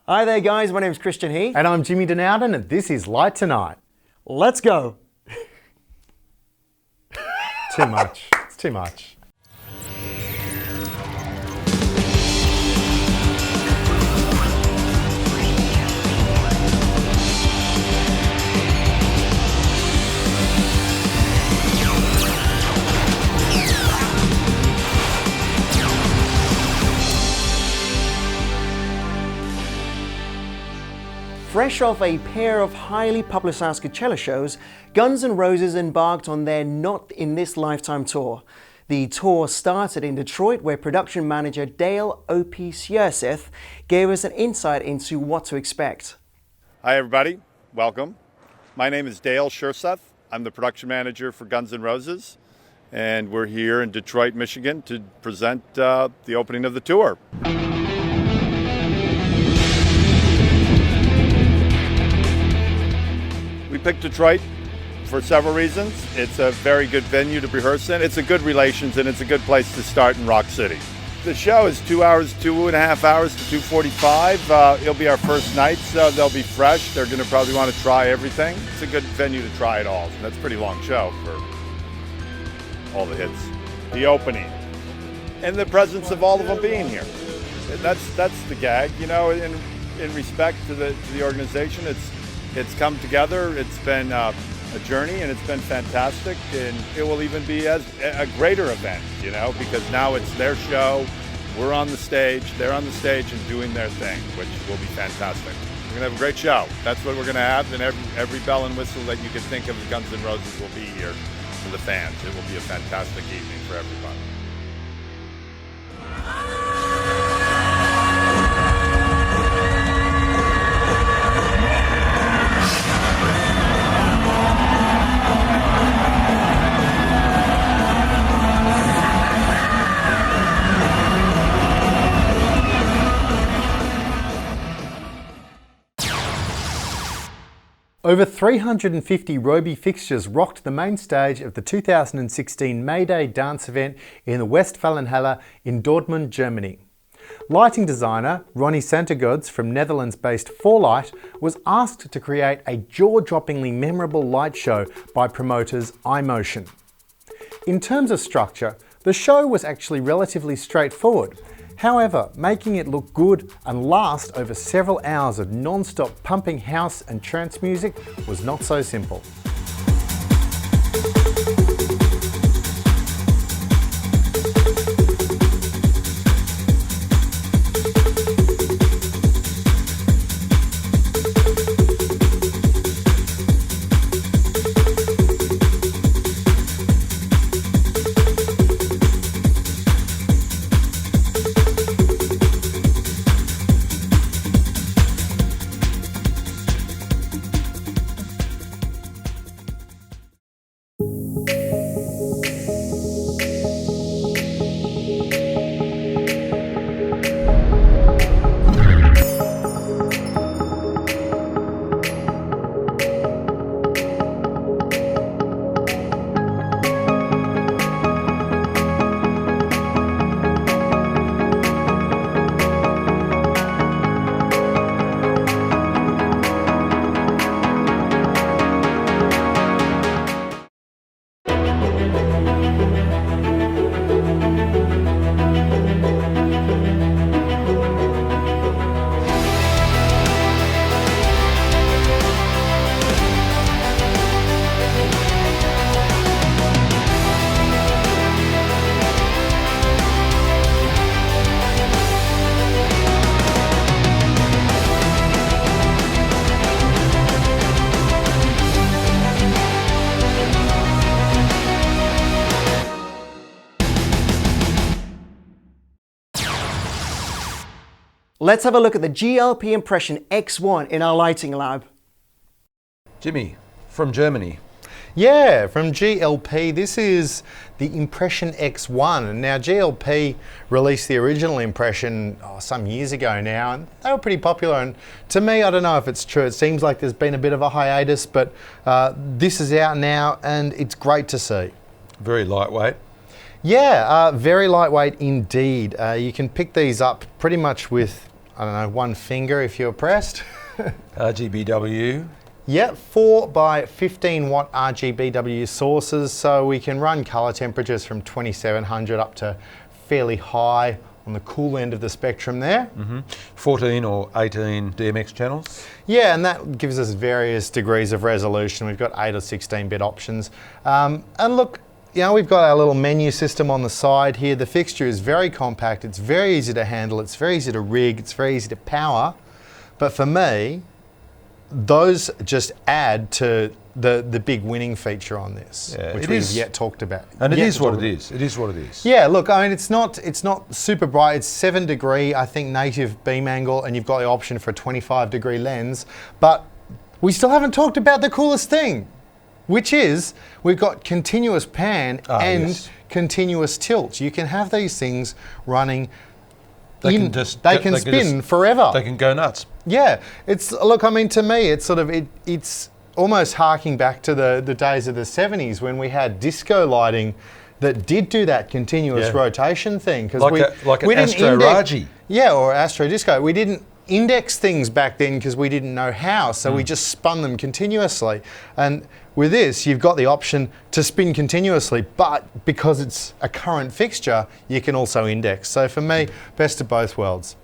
Hi there guys, my name is Christian Heath. And I'm Jimmy Denowden, and this is Light Tonight. Let's go! Too much. It's too much. Fresh off a pair of highly publicised Coachella shows, Guns N' Roses embarked on their Not In This Lifetime tour. The tour started in Detroit, where production manager Dale O.P. Sierseth gave us an insight into what to expect. Hi everybody, welcome. My name is Dale Sierseth. I'm the production manager for Guns N' Roses, and we're here in Detroit, Michigan to present the opening of the tour. We picked Detroit for several reasons. It's a very good venue to rehearse in. It's a good relations, and it's a good place to start in Rock City. The show is 2.5 hours to 2:45. It'll be our first night, so they'll be fresh. They're going to probably want to try everything. It's a good venue to try it all. That's a pretty long show for all the hits. The opening, and the presence of all of them being here. That's the gag, you know. In respect to the organization, it's come together. It's been a journey, and it's been fantastic. And it will even be a greater event, you know, because now it's their show. We're on the stage. They're on the stage and doing their thing, which will be fantastic. We're gonna have a great show. That's what we're gonna have, and every bell and whistle that you can think of Guns N' Roses will be here for the fans. It will be a fantastic evening for everybody. Over 350 Roby fixtures rocked the main stage of the 2016 May Day dance event in the Westfalenhalle in Dortmund, Germany. Lighting designer Ronnie Santagods from Netherlands-based 4Light was asked to create a jaw-droppingly memorable light show by promoters iMotion. In terms of structure, the show was actually relatively straightforward. However, making it look good and last over several hours of non-stop pumping house and trance music was not so simple. Let's have a look at the GLP Impression X1 in our lighting lab. Jimmy, from Germany. Yeah, from GLP. This is the Impression X1. And now GLP released the original Impression some years ago now, and they were pretty popular. And to me, I don't know if it's true, it seems like there's been a bit of a hiatus, but this is out now and it's great to see. Very lightweight. Yeah, very lightweight indeed. You can pick these up pretty much with I don't know, one finger if you're pressed. RGBW. Yep, 4 by 15 watt RGBW sources, so we can run colour temperatures from 2700 up to fairly high on the cool end of the spectrum there. 14 or 18 DMX channels. Yeah, and that gives us various degrees of resolution. We've got 8 or 16-bit options. And look, you know, we've got our little menu system on the side here. The fixture is very compact, it's very easy to handle, it's very easy to rig, it's very easy to power. But for me, those just add to the big winning feature on this, Yeah, which it we've is. yet talked about. And it Yet is to what talk it about. is. It is what it is. Yeah, look, I mean, it's not super bright. It's 7 degree, I think, native beam angle, and you've got the option for a 25 degree lens. But we still haven't talked about the coolest thing, which is we've got continuous pan and yes. continuous tilt. You can have these things running. They they can can just- spin forever. They can go nuts. Yeah, look, I mean, to me, it's sort of, it's almost harking back to the days of the 70s when we had disco lighting that did do that continuous Yeah. rotation thing. Cause Like an didn't Astro Raji. Yeah, or Astro Disco. We didn't index things back then because we didn't know how, so we just spun them continuously. And with this, you've got the option to spin continuously, but because it's a current fixture, you can also index. So for me, best of both worlds.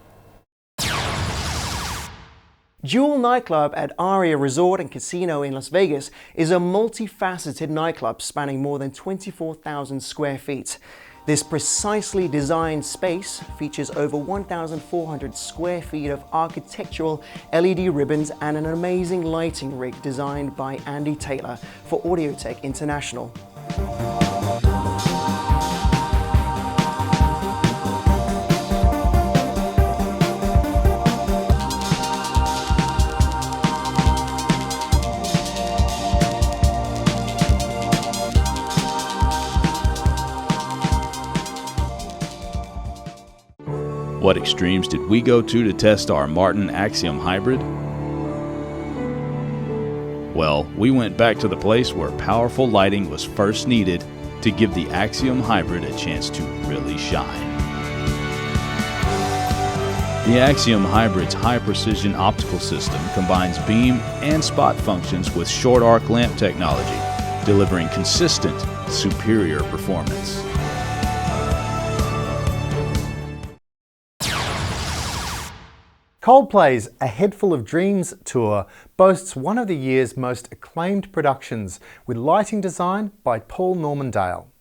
Jewel Nightclub at Aria Resort and Casino in Las Vegas is a multifaceted nightclub spanning more than 24,000 square feet. This precisely designed space features over 1,400 square feet of architectural LED ribbons and an amazing lighting rig designed by Andy Taylor for Audiotech International. What extremes did we go to test our Martin Axiom Hybrid? Well, we went back to the place where powerful lighting was first needed to give the Axiom Hybrid a chance to really shine. The Axiom Hybrid's high-precision optical system combines beam and spot functions with short arc lamp technology, delivering consistent, superior performance. Coldplay's A Head Full of Dreams tour boasts one of the year's most acclaimed productions, with lighting design by Paul Normandale.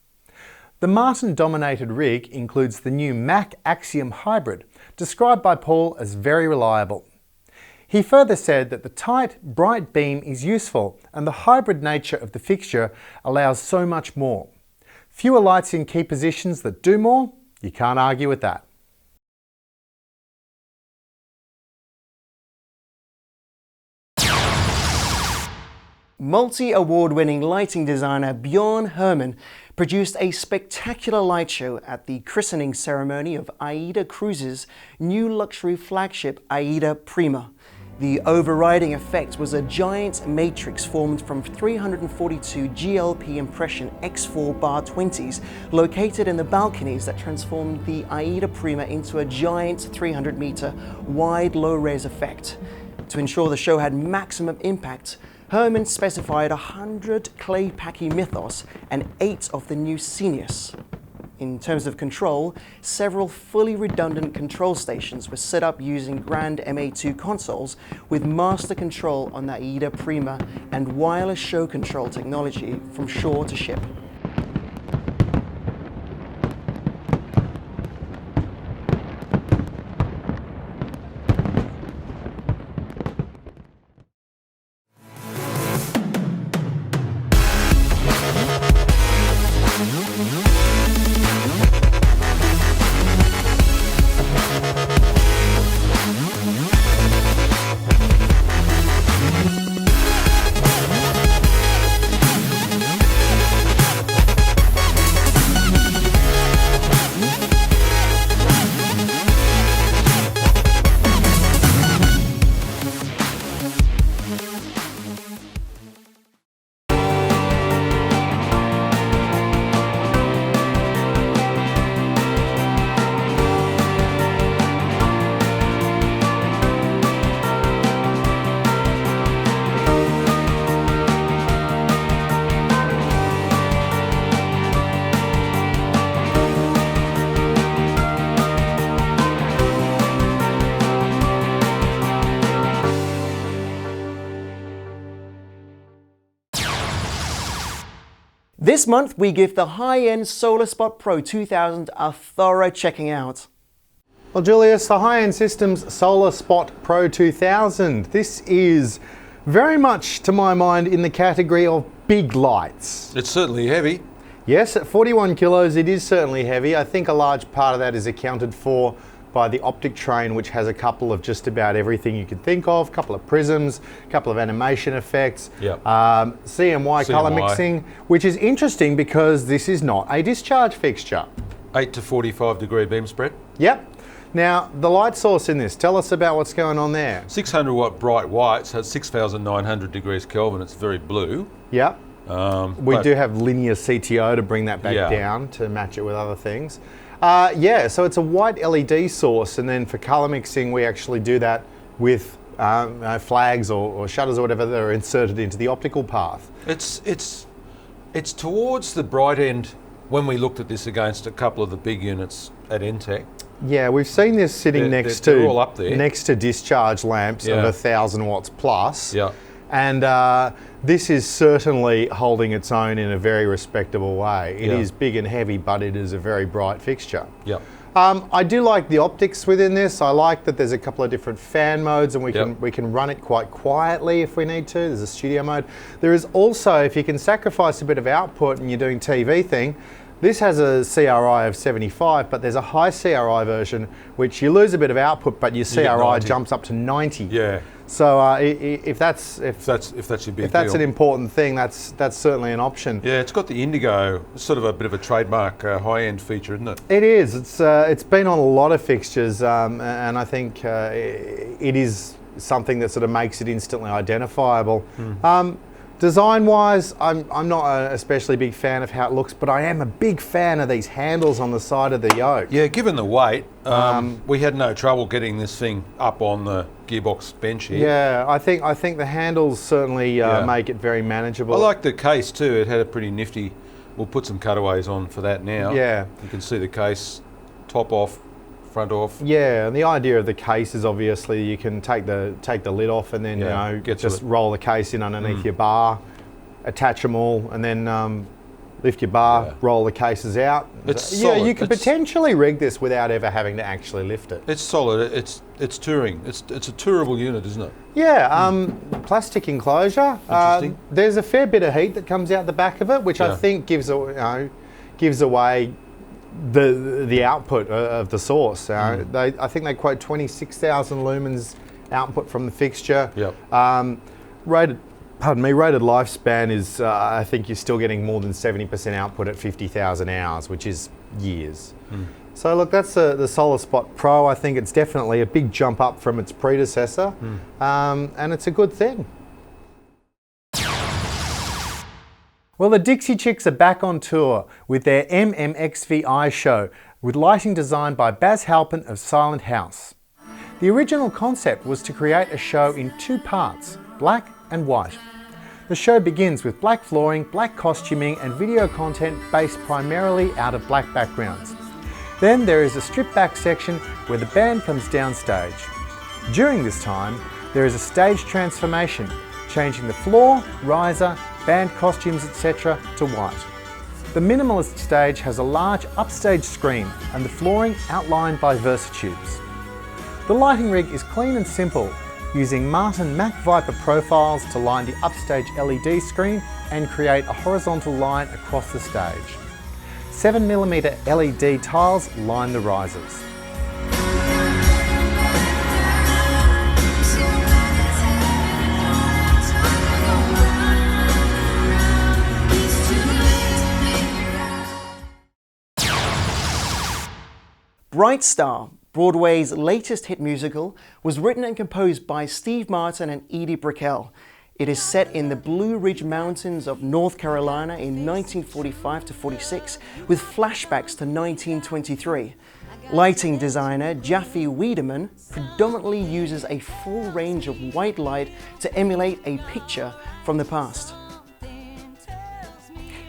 The Martin-dominated rig includes the new Mac Axiom Hybrid, described by Paul as very reliable. He further said that the tight, bright beam is useful, and the hybrid nature of the fixture allows so much more. Fewer lights in key positions that do more? You can't argue with that. Multi-award-winning lighting designer Bjorn Herrmann produced a spectacular light show at the christening ceremony of AIDA Cruises' new luxury flagship AIDA Prima. The overriding effect was a giant matrix formed from 342 GLP impression X4 bar 20s located in the balconies that transformed the AIDA Prima into a giant 300-meter wide low-res effect. To ensure the show had maximum impact, Herrmann specified 100 clay Paki Mythos and 8 of the new Scenius. In terms of control, several fully redundant control stations were set up using Grand MA2 consoles with master control on the AIDA Prima and wireless show control technology from shore to ship. This month, we give the high-end SolarSpot Pro 2000 a thorough checking out. Well, Julius, the high-end systems SolarSpot Pro 2000. This is very much, to my mind, in the category of big lights. It's certainly heavy. Yes, at 41 kilos, it is certainly heavy. I think a large part of that is accounted for by the optic train, which has a couple of just about everything you could think of, a couple of prisms, a couple of animation effects, Yep. CMY colour mixing, which is interesting because this is not a discharge fixture. 8 to 45 degree beam spread. Yep. Now, the light source in this, tell us about what's going on there. 600 watt bright white, so it's 6,900 degrees Kelvin. It's very blue. Yep. We but- do have linear CTO to bring that back Yeah. down to match it with other things. So it's a white LED source, and then for colour mixing, we actually do that with flags or shutters or whatever that are inserted into the optical path. It's towards the bright end when we looked at this against a couple of the big units at Entech. Yeah, we've seen this sitting They're all up there. next to discharge lamps of Yeah. 1,000 watts plus. Yeah. And this is certainly holding its own in a very respectable way. It is big and heavy, but it is a very bright fixture. Yep. I do like the optics within this. I like that there's a couple of different fan modes, and we can run it quite quietly if we need to. There's a studio mode. There is also, if you can sacrifice a bit of output and you're doing TV thing, this has a CRI of 75, but there's a high CRI version which you lose a bit of output, but your get CRI 90. jumps up to 90. Yeah. So if that's If that's your big if that's deal. an important thing, that's certainly an option. Yeah, it's got the indigo, sort of a bit of a trademark high-end feature, isn't it? It is. It's been on a lot of fixtures, and I think it is something that sort of makes it instantly identifiable. Design-wise, I'm not an especially big fan of how it looks, but I am a big fan of these handles on the side of the yoke. Yeah, given the weight, we had no trouble getting this thing up on the gearbox bench here. Yeah, I think the handles certainly make it very manageable. I like the case too. It had a pretty nifty. We'll put some cutaways on for that now. Yeah. You can see the case, top off, front off. Yeah, and the idea of the case is obviously you can take the lid off and then get to just it. roll the case in underneath your bar, attach them all, and then lift your bar, roll the cases out. It's So, solid. you could potentially rig this without ever having to actually lift it. It's solid. It's touring. It's a tourable unit, isn't it? Yeah, plastic enclosure. Interesting. There's a fair bit of heat that comes out the back of it, which I Yeah. think gives away the output of the source. I think they quote 26,000 lumens output from the fixture. Yep. Rated lifespan is, I think you're still getting more than 70% output at 50,000 hours, which is years. So look, that's the SolarSpot Pro. I think it's definitely a big jump up from its predecessor, and it's a good thing. Well, the Dixie Chicks are back on tour with their MMXVI show, with lighting designed by Baz Halpin of Silent House. The original concept was to create a show in two parts, black and white. The show begins with black flooring, black costuming, and video content based primarily out of black backgrounds. Then there is a stripped back section where the band comes downstage. During this time, there is a stage transformation, changing the floor, riser, band costumes, etc. to white. The minimalist stage has a large upstage screen and the flooring outlined by Versatubes. The lighting rig is clean and simple, using Martin Mac Viper profiles to line the upstage LED screen and create a horizontal line across the stage. 7mm LED tiles line the risers. Bright Star, Broadway's latest hit musical, was written and composed by Steve Martin and Edie Brickell. It is set in the Blue Ridge Mountains of North Carolina in 1945 to 46, with flashbacks to 1923. Lighting designer Jaffe Wiedemann predominantly uses a full range of white light to emulate a picture from the past.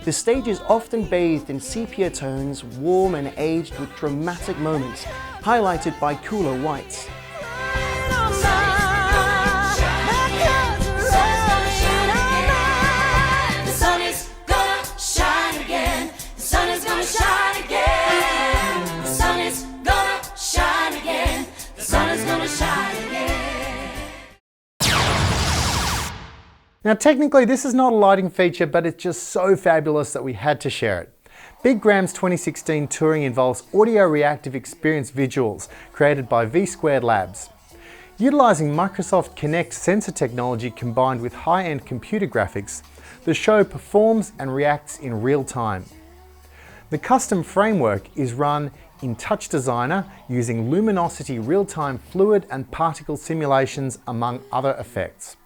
The stage is often bathed in sepia tones, warm and aged with dramatic moments, highlighted by cooler whites. The sun is gonna shine Now technically this is not a lighting feature, but it's just so fabulous that we had to share it. Big Gram's 2016 touring involves audio reactive experience visuals created by V2 Labs. Utilising Microsoft Kinect sensor technology combined with high-end computer graphics, the show performs and reacts in real time. The custom framework is run in Touch Designer using Luminosity real-time fluid and particle simulations among other effects.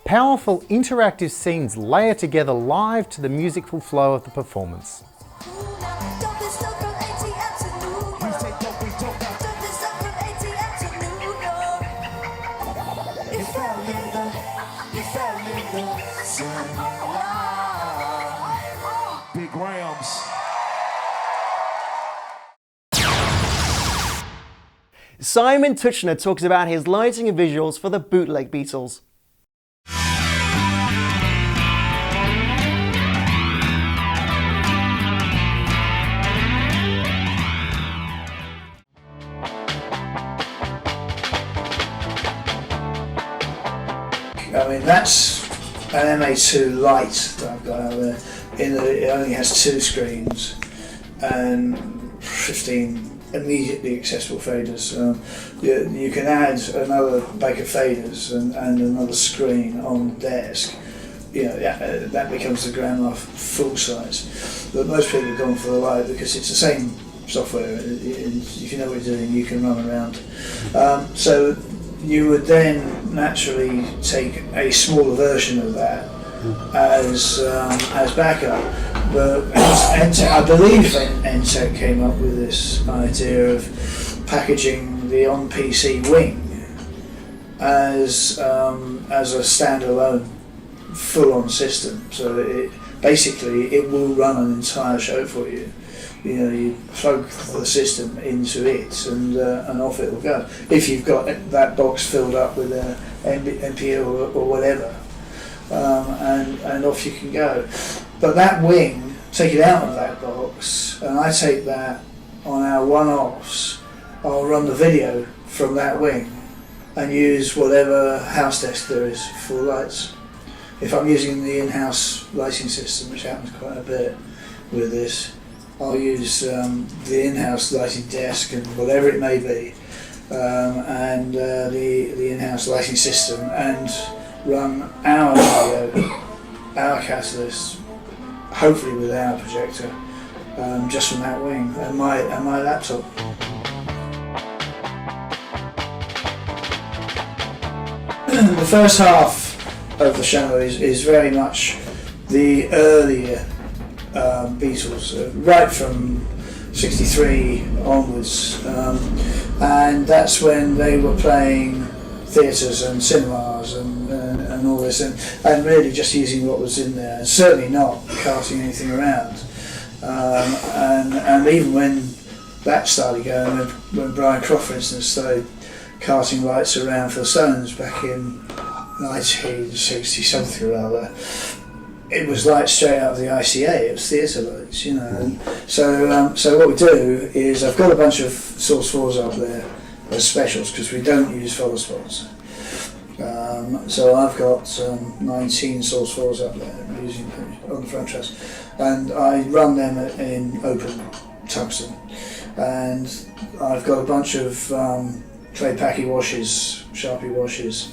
Powerful interactive scenes layer together live to the musical flow of the performance. Big Grams. Simon Tuchner talks about his lighting and visuals for the Bootleg Beatles. I mean, that's an MA2 Lite that I've got out there, in that it only has 2 screens and 15 immediately accessible faders. You can add another bank of faders and another screen on the desk. You know, that becomes the Grandma full size. But most people have gone for the Lite because it's the same software. If you know what you're doing, you can run around. So you would then naturally take a smaller version of that as backup. But I believe Entech came up with this idea of packaging the on-PC wing as a standalone, full-on system. So it will run an entire show for you. You know, you plug the system into it and off it will go. If you've got that box filled up with an MPU or whatever, and off you can go. But that wing, take it out of that box, and I take that on our one-offs. I'll run the video from that wing and use whatever house desk there is for lights. If I'm using the in-house lighting system, which happens quite a bit with this, I'll use the in-house lighting desk and whatever it may be, and the in-house lighting system, and run our video, our catalyst, hopefully with our projector, just from that wing and my laptop. The first half of the show is very much the earlier Beatles, right from '63 onwards, and that's when they were playing theatres and cinemas and all this, and really just using what was in there, and certainly not carting anything around. And even when that started going, when Brian Croft, for instance, started carting lights around for the Stones back in 1960 something or other, it was lights straight out of the ICA. It was theatre lights, you know. And so what we do is, I've got a bunch of Source 4s up there as specials because we don't use follow spots. So I've got 19 Source 4s up there using on the front truss, and I run them in open tungsten. And I've got a bunch of clay packy washes, Sharpie washes,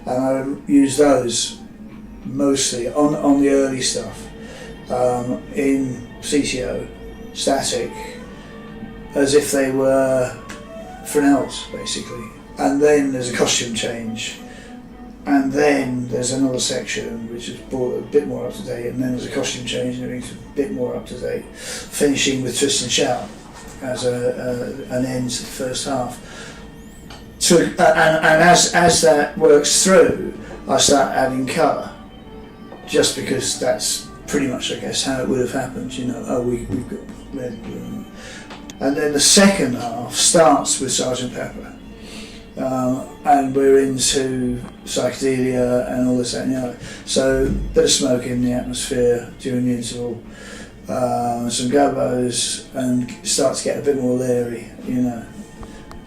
and I use those mostly on the early stuff in CTO, static, as if they were Fresnels basically. And then there's a costume change, and then there's another section which is brought a bit more up to date, and then there's a costume change and everything's a bit more up to date, finishing with Twist and Shout as an end to the first half. So, and as that works through, I start adding colour, just because that's pretty much, I guess, how it would have happened. You know, oh, we've got red, blue, and then the second half starts with Sgt. Pepper, and we're into psychedelia and all this and the other. So a bit of smoke in the atmosphere during the interval, some gobos, and start to get a bit more leery, you know.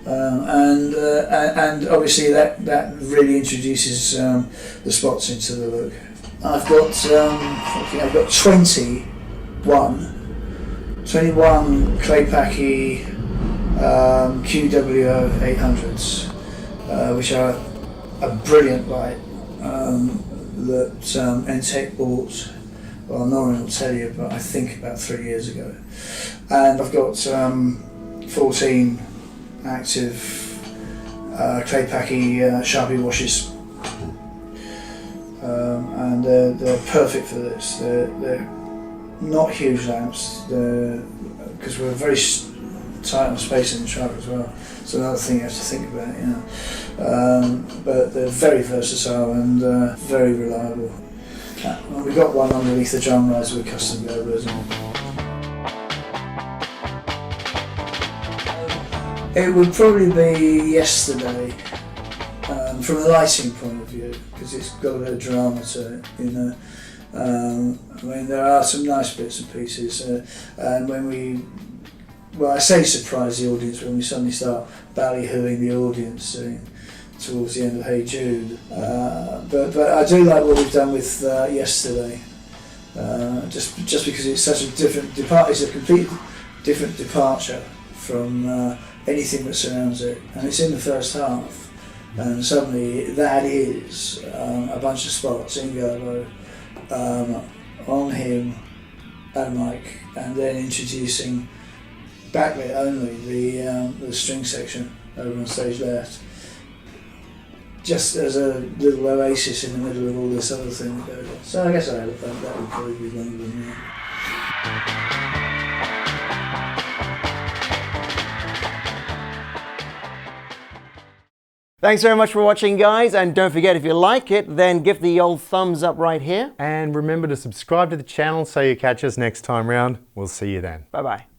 And obviously that really introduces the spots into the look. I've got 21 Clay Packy QWO 800s, which are a brilliant light that Entech bought. Well, Norman will tell you, but I think about 3 years ago. And I've got 14 active Clay Packy Sharpie washes, and they're perfect for this. They're not huge lamps, because we're very tight on space in the truck as well. It's another thing you have to think about, you know. But they're very versatile and very reliable. Well, we got one underneath the drum riser with custom Gerbers. It would probably be yesterday, from a lighting point of view, because it's got a bit of drama to it, you know. I mean, there are some nice bits and pieces, and when I say surprise the audience when we suddenly start ballyhooing the audience towards the end of Hey Jude. But I do like what we've done with yesterday, just because it's such a different it's a complete different departure from anything that surrounds it, and it's in the first half, and suddenly that is a bunch of spots in Gerbo, on him and Mike, and then introducing backlit only the string section over on stage left, just as a little oasis in the middle of all this other thing that goes on. So I guess that would probably be one of them, yeah. Thanks very much for watching, guys, and don't forget, if you like it, then give the old thumbs up right here. And remember to subscribe to the channel so you catch us next time round. We'll see you then. Bye-bye.